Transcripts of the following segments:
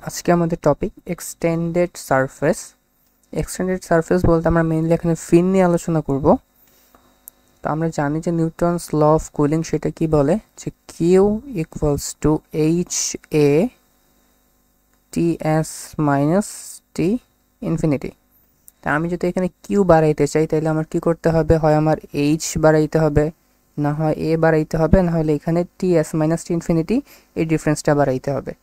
আজকে আমাদের topic extended surface. Extended surface বলতে আমরা মেইনলি এখানে ফিন নিয়ে আলোচনা করব। তো আমরা জানি যে নিউটনস ল অফ কুলিং সেটা কি বলে, যে Q equals to H A T S minus T infinity. তা আমি যদি এখানে কিউ বাড়াইতে চাই তাহলে আমার কি করতে হবে, হয় আমার এইচ বাড়াইতে হবে, না হয় এ বাড়াইতে হবে, না হলে এখানে টি এস মাইনাস টি ইনফিনিটি এই ডিফারেন্সটা বাড়াইতে হবে।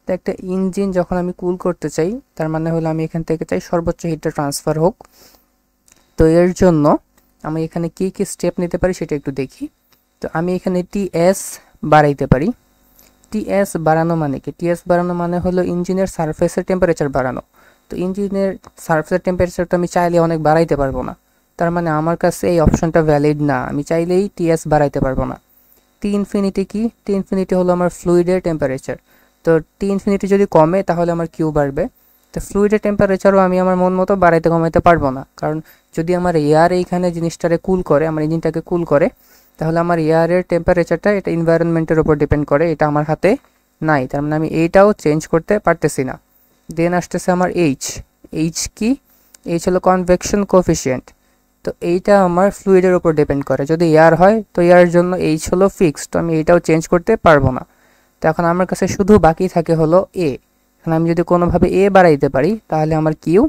তো একটা ইঞ্জিন যখন আমি কুল করতে চাই তার মানে হলো আমি এখান থেকে চাই সর্বোচ্চ হিটটা ট্রান্সফার হোক। তো এর জন্য আমি এখানে কি কি স্টেপ নিতে পারি সেটা একটু দেখি। তো আমি এখানে টিএস বাড়াইতে পারি। টিএস বাড়ানো মানে কি? টিএস বাড়ানো মানে হলো ইঞ্জিনের সারফেসের টেম্পারেচার বাড়ানো। তো ইঞ্জিনের সারফেসের টেম্পারেচারটা আমি চাইলে অনেক বাড়াইতে পারবো না, তার মানে আমার কাছে এই অপশনটা ভ্যালিড না, আমি চাইলেই টিএস বাড়াইতে পারবো না। টি ইনফিনিটি কি? টি ইনফিনিটি হলো আমার ফ্লুইডের টেম্পারেচার। তো টি ইনফিনিটি যদি কমে তাহলে আমার কিউ বাড়বে। তো ফ্লুইডের টেম্পারেচারও আমি আমার মন মতো বাড়াইতে কমাইতে পারবো না, কারণ যদি আমার এয়ার এইখানে জিনিসটারে কুল করে, আমার ইঞ্জিনটাকে কুল করে, তাহলে আমার এয়ারের টেম্পারেচারটা এটা এনভায়রনমেন্টের উপর ডিপেন্ড করে, এটা আমার হাতে নাই, তার মানে আমি এইটাও চেঞ্জ করতে পারতেছি না। দেন আসতেছে আমার এইচ। এইচ কি? এইচ হলো কনভেকশন কোফিশিয়েন্ট। তো এইটা আমার ফ্লুইডের উপর ডিপেন্ড করে, যদি এয়ার হয় তো এয়ারের জন্য এইচ হলো ফিক্সড, তো আমি এইটাও চেঞ্জ করতে পারবো না। তো এখন আমার কাছে শুধু বাকি থাকে হলো এ। এখন আমি যদি কোনোভাবে এ বাড়াইতে পারি তাহলে আমার কিউ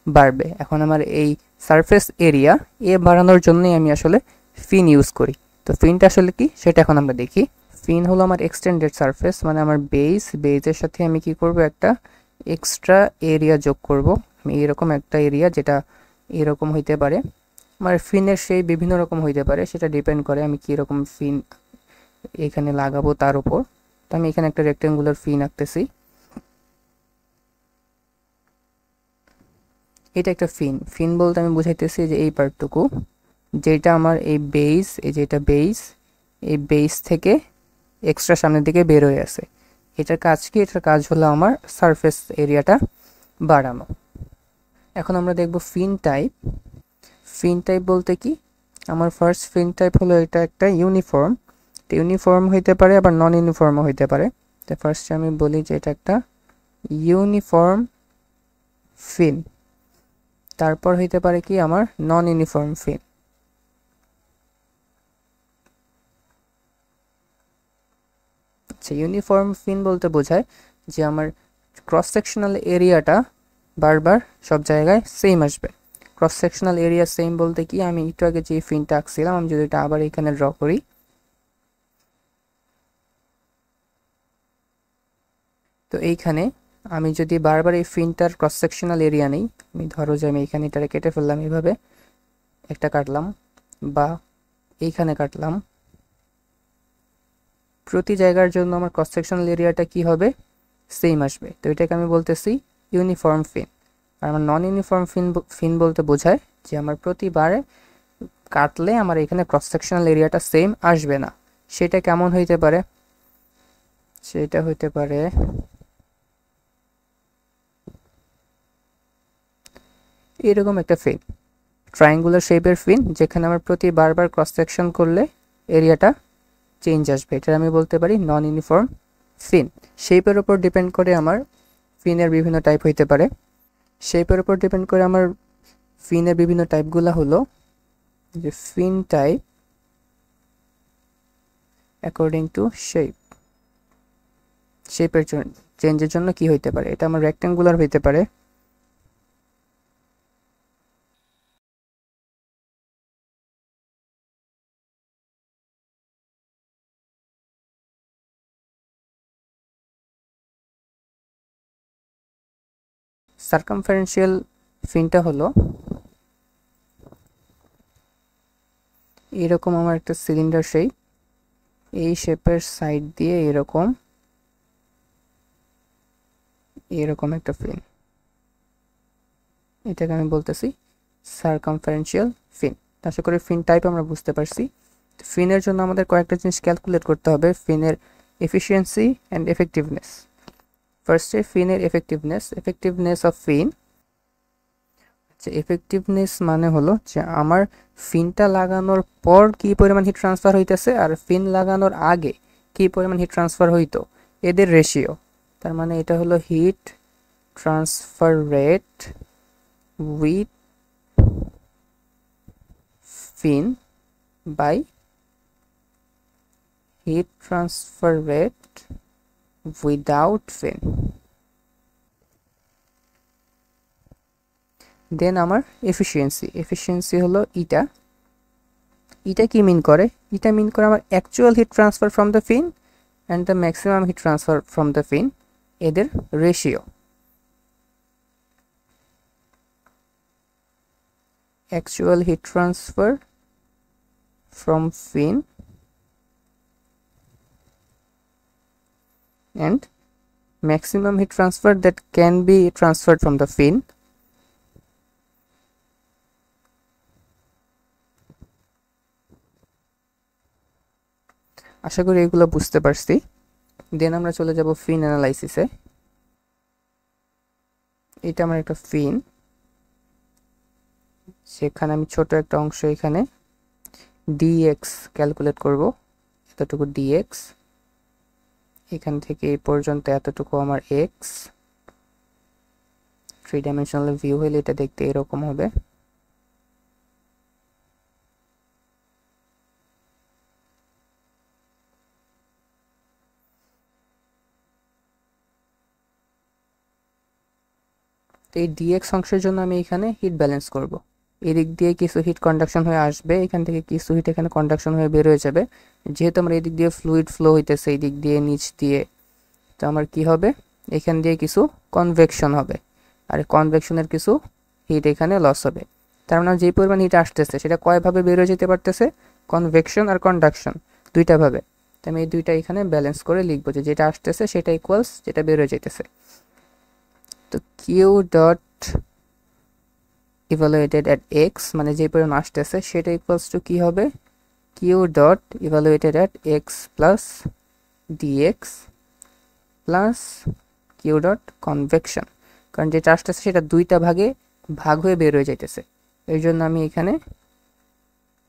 বাড়বে। এখন আমার এই সারফেস এরিয়া এ বাড়ানোর জন্যই আমি আসলে ফিন ইউজ করি। তো ফিনটা আসলে কি সেটা এখন আমরা দেখি। ফিন হলো আমার এক্সটেন্ডেড সারফেস, মানে আমার বেজের সাথে আমি কি করব, একটা এক্সট্রা এরিয়া যোগ করব। আমি এরকম একটা এরিয়া, যেটা এরকম হইতে পারে, আমার ফিনের সেই বিভিন্ন রকম হইতে পারে, সেটা ডিপেন্ড করে আমি কী রকম ফিন এখানে লাগাবো তার উপর। তো আমি এখানে একটা রেক্টেঙ্গুলার ফিন আঁকতেছি। এটা একটা ফিন। ফিন বলতে আমি বুঝাইতেছি যে এই পার্টটুকু, যেটা আমার এই বেস, এই যে এটা বেস, এই বেস থেকে এক্সট্রা সামনের দিকে বের হয়ে আছে। এটার কাজ কি? এটার কাজ হলো আমার সারফেস এরিয়াটা বাড়ানো। এখন আমরা দেখব ফিন টাইপ। ফিন টাইপ বলতে কি? আমার ফার্স্ট ফিন টাইপ হলো এটা একটা ইউনিফর্ম। ইউনিফর্ম হইতে পারে, আবার নন ইউনিফর্মও হইতে পারে। তো ফার্স্টে আমি বলি যে এটা একটা ইউনিফর্ম ফিন। তারপর হইতে পারে কি আমার নন ইউনিফর্ম ফিন। আচ্ছা, ইউনিফর্ম ফিন বলতে বোঝায় যে আমার ক্রস সেকশনাল এরিয়াটা বারবার সব জায়গায় সেম আসবে। ক্রস সেকশনাল এরিয়া সেম বলতে কি, আমি একটু আগে যে ফিনটা আঁকছিলাম, আমি যদি এটা আবার এখানে ড্র করি, তো এইখানে আমি যদি বারবার এই ফিনটার ক্রস সেকশনাল এরিয়া নেই, আমি ধরো যে আমি এখানে এটাকে কেটে ফেললাম, এইভাবে একটা কাটলাম বা এইখানে কাটলাম, প্রতি জায়গার জন্য আমার ক্রস সেকশনাল এরিয়াটা কি হবে? সেম আসবে। তো এটাকে আমি বলতেছি ইউনিফর্ম ফিন। আর আমার নন ইউনিফর্ম ফিন বলতে বোঝায় যে আমার প্রতিবারে কাটলে আমার এখানে ক্রস সেকশনাল এরিয়াটা সেম আসবে না। সেটা কেমন হইতে পারে? সেটা হইতে পারে এরকম একটা ফিন, ট্রায়াঙ্গুলার শেপের ফিন, যেখানে আমার প্রতি বারবার ক্রস সেকশন করলে এরিয়াটা চেঞ্জ আসবে। এটা আমি বলতে পারি নন ইউনিফর্ম ফিন। শেপের উপর ডিপেন্ড করে আমার ফিনের বিভিন্ন টাইপ হইতে পারে। শেপের উপর ডিপেন্ড করে আমার ফিনের বিভিন্ন টাইপগুলো হলো যে ফিন টাইপ অ্যাকর্ডিং টু শেপ। শেপের চেঞ্জের জন্য কি হইতে পারে? এটা আমার রেক্ট্যাঙ্গুলার হইতে পারে, সার্কামফারেন্সিয়াল ফিনটা হলো এরকম আমার একটা সিলিন্ডার শেপ, এই শেপের সাইড দিয়ে এরকম এরকম একটা ফিন, এটাকে আমি বলতেছি সার্কামফারেন্সিয়াল ফিন। আশা করি ফিন টাইপ আমরা বুঝতে পারছি। ফিনের জন্য আমাদের কয়েকটা জিনিস ক্যালকুলেট করতে হবে, ফিনের এফিসিয়েন্সি অ্যান্ড এফেক্টিভনেস। ফার্স্টে ফিনের এফেক্টিভনেস অফ ফিন। আচ্ছা, এফেক্টিভনেস মানে হলো যে আমার ফিনটা লাগানোর পর কি পরিমাণ হিট ট্রান্সফার হইতেছে আর ফিন লাগানোর আগে কি পরিমাণ হিট ট্রান্সফার হইতো, এদের রেশিও। তার মানে এটা হলো heat transfer rate with fin by heat transfer rate without fin. Then আমার এফিসিয়েন্সি হলো ইটা কি মিন করে? এটা মিন করে আমার actual heat transfer from the fin and the maximum heat transfer from the fin, এদের ratio. Actual heat transfer from fin and maximum heat transfer that can be transferred from the fin আশা করি এগুলো বুঝতে পারছি। দেন আমরা চলে যাব ফিন অ্যানালাইসিসে। এটা আমার একটা ফিন, সেখানে আমি ছোট একটা অংশ এখানে ডিএক্স ক্যালকুলেট করব। এতটুকু ডিএক্স, এখান থেকে এই পর্যন্ত এতটুকু আমার এক্স। 3 ডাইমেনশনাল ভিউ হলে এটা দেখতে এরকম হবে। তো এই ডিএক্স অংশের জন্য আমি এখানে হিট ব্যালেন্স করব। এদিক দিয়ে কিছু হিট কন্ডাকশন হয়ে আসবে, এখান থেকে কিছু হিট এখানে কন্ডাকশন হয়ে বের হয়ে যাবে। যেহেতু আমার এদিক দিয়ে ফ্লুইড ফ্লো হইতেছে, এই দিক দিয়ে নিচ দিয়ে, তো আমার কি হবে, এখান দিয়ে কিছু কনভেকশন হবে, আর কনভেকশনের কিছু হিট এখানে লস হবে। তার মানে যে পরিমাণ হিট আসতেছে সেটা কয়ভাবে বের হয়ে যেতে পারতেছে, কনভেকশন আর কন্ডাকশন দুইটা ভাবে। তো আমি এই দুইটা এখানে ব্যালেন্স করে লিখবো যে যেটা আসতেছে সেটা ইকুয়ালস যেটা বের হয়ে যেতেছে। তো Q dot evaluated at X, মানে যে পরিমাণ আসতেছে সেটা ইকুয়ালস টু কি হবে, Q dot evaluated at X plus DX plus Q dot convection. কারণ যেটা আসতেছে সেটা দুইটা ভাগে ভাগ হয়ে বের হয়ে যাইতেছে, এই জন্য আমি এখানে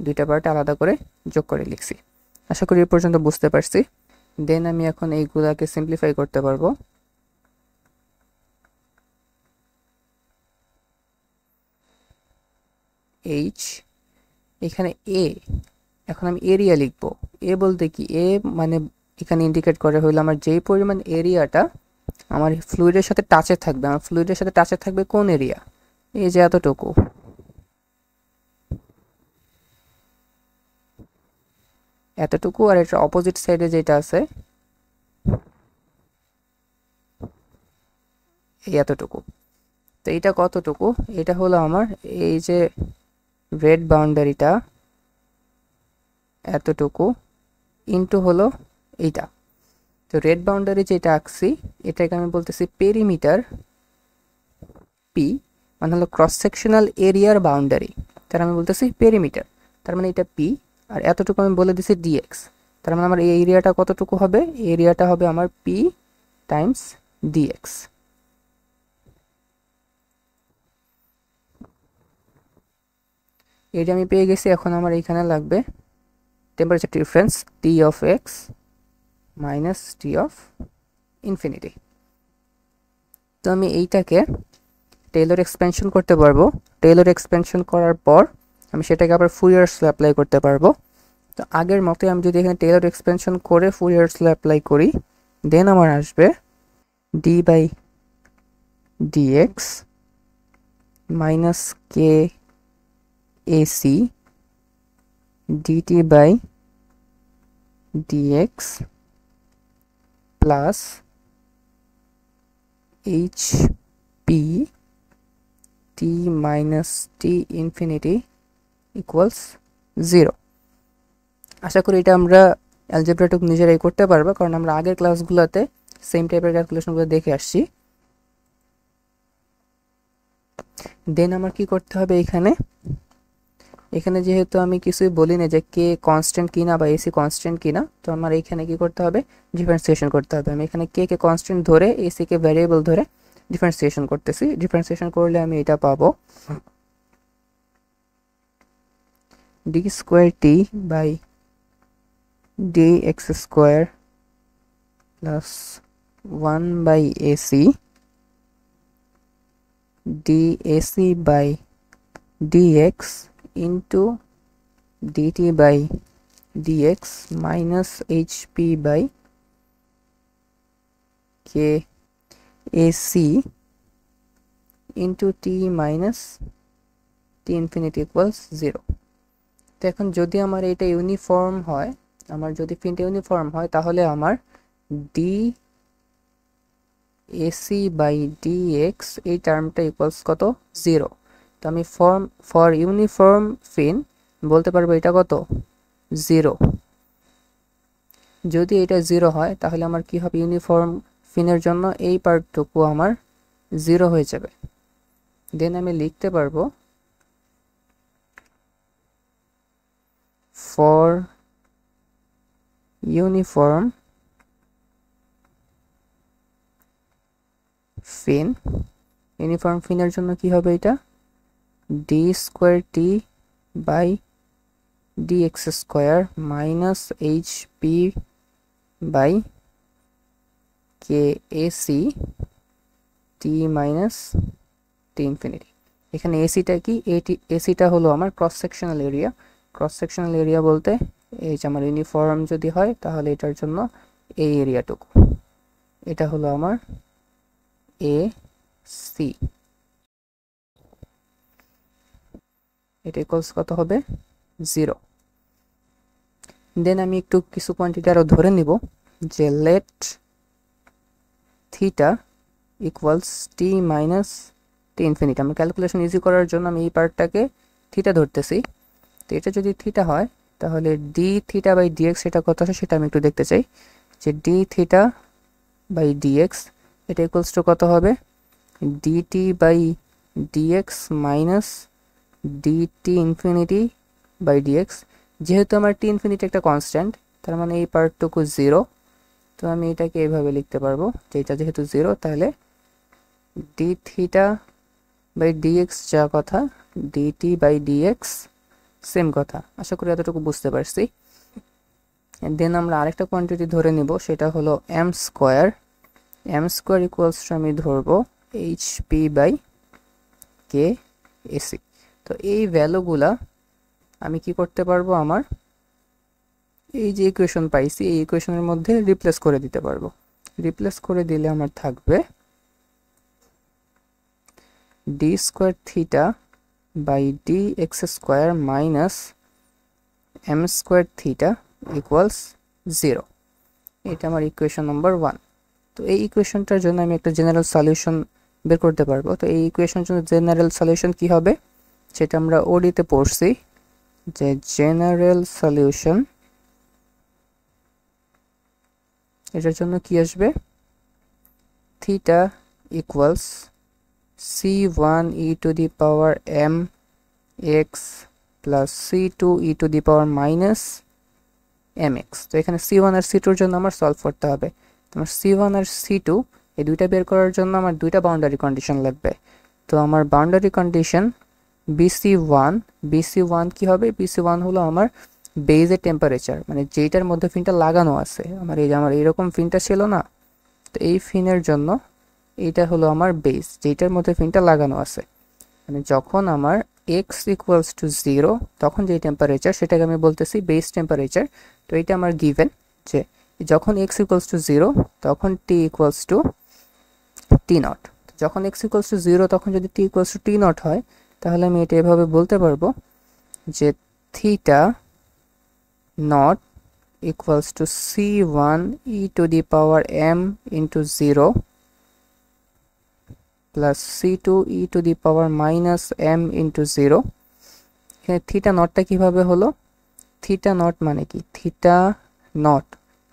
দুইটা পার্ট আলাদা করে যোগ করে লিখছি। আশা করি এ পর্যন্ত বুঝতে পারছি। দেন আমি এখন এইগুলাকে সিম্পলিফাই করতে পারবো। এইচ, এখানে এ, এখন আমি এরিয়া লিখবো। এ বলতে কি, এ মানে এখানে ইন্ডিকেট করে হইলো আমার যেই পরিমাণ এরিয়াটা আমার ফ্লুইডের সাথে টাচে থাকবে। আমার ফ্লুইডের সাথে টাচে থাকবে কোন এরিয়া, এই যে এতটুকু, এতটুকু, আর এটার অপোজিট সাইডে যেটা আছে এই এতটুকু। তো এইটা কতটুকু, এটা হলো আমার এই যে রেড বাউন্ডারিটা এতটুকু ইনটু হলো এইটা। তো রেড বাউন্ডারি যেটা আঁকছি এটাকে আমি বলতেছি পেরিমিটার পি, মানে হলো ক্রস সেকশনাল এরিয়ার বাউন্ডারি, তার আমি বলতেছি পেরিমিটার। তার মানে এটা পি, আর এতটুকু আমি বলে দিছি ডিএক্স। তার মানে আমার এই এরিয়াটা কতটুকু হবে, এরিয়াটা হবে আমার পি টাইমস ডিএক্স। এটা আমি পেয়ে গেছি। এখন আমার এইখানে লাগবে temperature difference T of x minus T of infinity. তো আমি এইটাকে টেইলর এক্সপেনশন করতে পারবো। টেইলর এক্সপেনশন করার পর আমি সেটাকে আবার ফুরিয়ার্স ল অ্যাপ্লাই করতে পারবো। তো আগের মতোই আমি যদি এখানে টেইলর এক্সপেনশন করে ফুরিয়ার্স ল অ্যাপ্লাই করি, দেন আমার আসবে D by DX minus K AC DT by DX plus H P T minus T infinity equals 0। আশা করি এটা আমরা অ্যালজেব্রাটুক নিজেরাই করতে পারবো, কারণ আমরা আগের ক্লাসগুলোতে সেম টাইপের ক্যালকুলেশনগুলো দেখে আসছি। দেন আমার কি করতে হবে, এখানে যেহেতু আমি কিছুই বলি না যে কে কনস্ট্যান্ট কিনা বা এসি কনস্ট্যান্ট কিনা, তো আমার এখানে কি করতে হবে, ডিফারেন্সিয়েশন করতে হবে। আমি এখানে কে কনস্ট্যান্ট ধরে এসি কে ভ্যারিয়েবল ধরে ডিফারেন্সিয়েশন করতেছি। ডিফারেন্সিয়েশন করলে আমি এটা পাবো D square T by D X square plus 1 by AC dAC by dx into dt by dx minus hp by k AC into t minus t infinity equals 0. তো এখন যদি আমার এটা ইউনিফর্ম হয়, আমার যদি ফিনটা ইউনিফর্ম হয়, তাহলে আমার ডি এসি বাই ডিএক্স এই টার্মটা ইকুয়ালস কত 0. তো আমি ফর ইউনিফর্ম ফিন বলতে পারবো এটা কত 0. যদি এটা 0 হয় তাহলে আমার কি হবে, ইউনিফর্ম ফিনের জন্য এই পার্টটুকু আমার 0 হয়ে যাবে। দেন আমি লিখতে পারবো ফর ইউনিফর্ম ফিন, ইউনিফর্ম ফিনের জন্য কি হবে, এটা D square T by dx square minus hp by K AC T minus T infinity. এখানে এসিটা কি, এসিটা হলো আমার cross sectional area. Cross sectional area বলতে এই যে আমার ইউনিফর্ম যদি হয় তাহলে এটার জন্য এই এরিয়াটুকু, এটা হলো আমার এ সি। এটা ইকুয়ালস কত হবে 0। দেন আমি একটু কিছু কোয়ান্টিটি আরো ধরে নিব, যে লেট থিটা ইকুয়ালস টি মাইনাস টি ইনফিনিটি। আমরা ক্যালকুলেশন ইজি করার জন্য আমি এই পার্টটাকে থিটা ধরতেছি। তো এটা যদি থিটা হয় তাহলে ডি থিটা বাই ডিএক্স এটা কত আসে সেটা আমি একটু দেখতে চাই, যে ডি থিটা বাই ডিএক্স এটা ইকুয়ালস টু কত হবে, DT by DX minus DT infinity by DX. যেহেতু আমার টি ইনফিনিটি একটা কনস্ট্যান্ট, তার মানে এই পার্টটুকু 0। তো আমি এটাকে এইভাবে লিখতে পারবো যে এটা যেহেতু 0 তাহলে ডি থিটা বাই ডিএক্স যা কথা ডিটি বাই ডিএক্স সেম কথা। আশা করি এতটুকু বুঝতে পারছি। দেন আমরা আরেকটা কোয়ান্টিটি ধরে নিব, সেটা হলো M square. M square equals to আমি ধরবো এইচপি বাই কে এসি। তো এই ভ্যালুগুলা আমি কি করতে পারবো, আমার এই যে ইকুয়েশন পাইছি এই ইকুয়েশনের মধ্যে রিপ্লেস করে দিতে পারবো। রিপ্লেস করে দিলে আমার থাকবে D square theta by D X square minus M square theta equals 0। এটা আমার ইকুয়েশন নাম্বার 1। তো এই ইকুয়েশনটার জন্য আমি একটা জেনারেল সলিউশন বের করতে পারবো। তো এই ইকুয়েশনের জন্য জেনারেল সলিউশন কি হবে সেটা আমরা ওডিতে পড়ছি, যে জেনারেল সলিউশন এটার জন্য কি আসবে, theta equals c1 e to the power m x plus c2 e to the power minus mx। তো এখানে c1 আর c2 এর জন্য আমার সলভ করতে হবে। আমার c1 আর c2 এই দুইটা বের করার জন্য আমার দুইটা বাউন্ডারি কন্ডিশন লাগবে। তো আমার বাউন্ডারি কন্ডিশন BC1 কি হবে, BC1 হলো আমার বেজের টেম্পারেচার, মানে যেটার মধ্যে ফিনটা লাগানো আছে। আমার এই যে আমার এইরকম ফিনটা ছিল না, তো এই ফিনের জন্য এইটা হলো আমার বেস যেটার মধ্যে ফিনটা লাগানো আছে। মানে যখন আমার x ইকুয়ালস টু 0 তখন যে টেম্পারেচার সেটাকে আমি বলতেছি বেস টেম্পারেচার। তো এটা আমার গিভেন যে যখন x ইকুয়ালস টু 0 তখন t equals to T not. যখন x ইকুয়ালস টু 0 তখন যদি t equals to T not হয় তাহলে আমি এটা এভাবে বলতে পারবো যে theta not equals to c1 e to the power m into 0 plus c2 e to the power minus m into 0। এখানে থিটা নটটা কিভাবে হলো, থিটা নট মানে কি, থিটা নট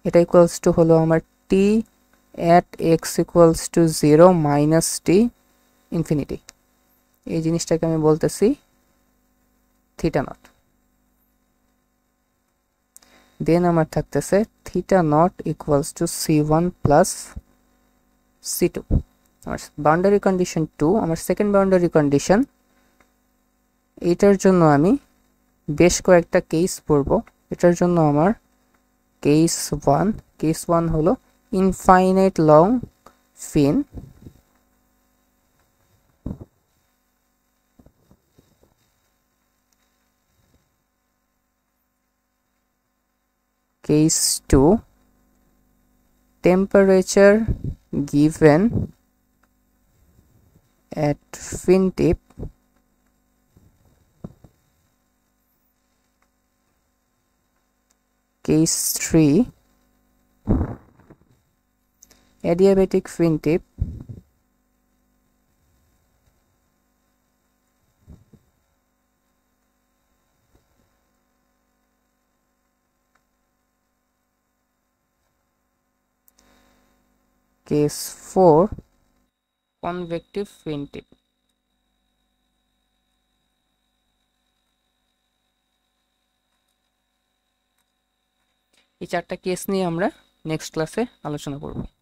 এটা ইকুয়ালস টু হলো আমার t at x equals to 0 minus t infinity. এই জিনিসটাকে আমি বলতেছি থিটা নট। দেন আমার থাকতেছে theta not equals to c1 plus c2। আমার বাউন্ডারি কন্ডিশন 2, আমার সেকেন্ড বাউন্ডারি কন্ডিশন, এটার জন্য আমি বেশ কয়েকটা কেস পড়ব। এটার জন্য আমার কেস 1 হলো infinite long fin. Case 2, temperature given at fin tip Case 3, adiabatic fin tip. Case 4, convective fin tip. এই চারটা কেস নিয়ে আমরা নেক্সট ক্লাসে আলোচনা করব।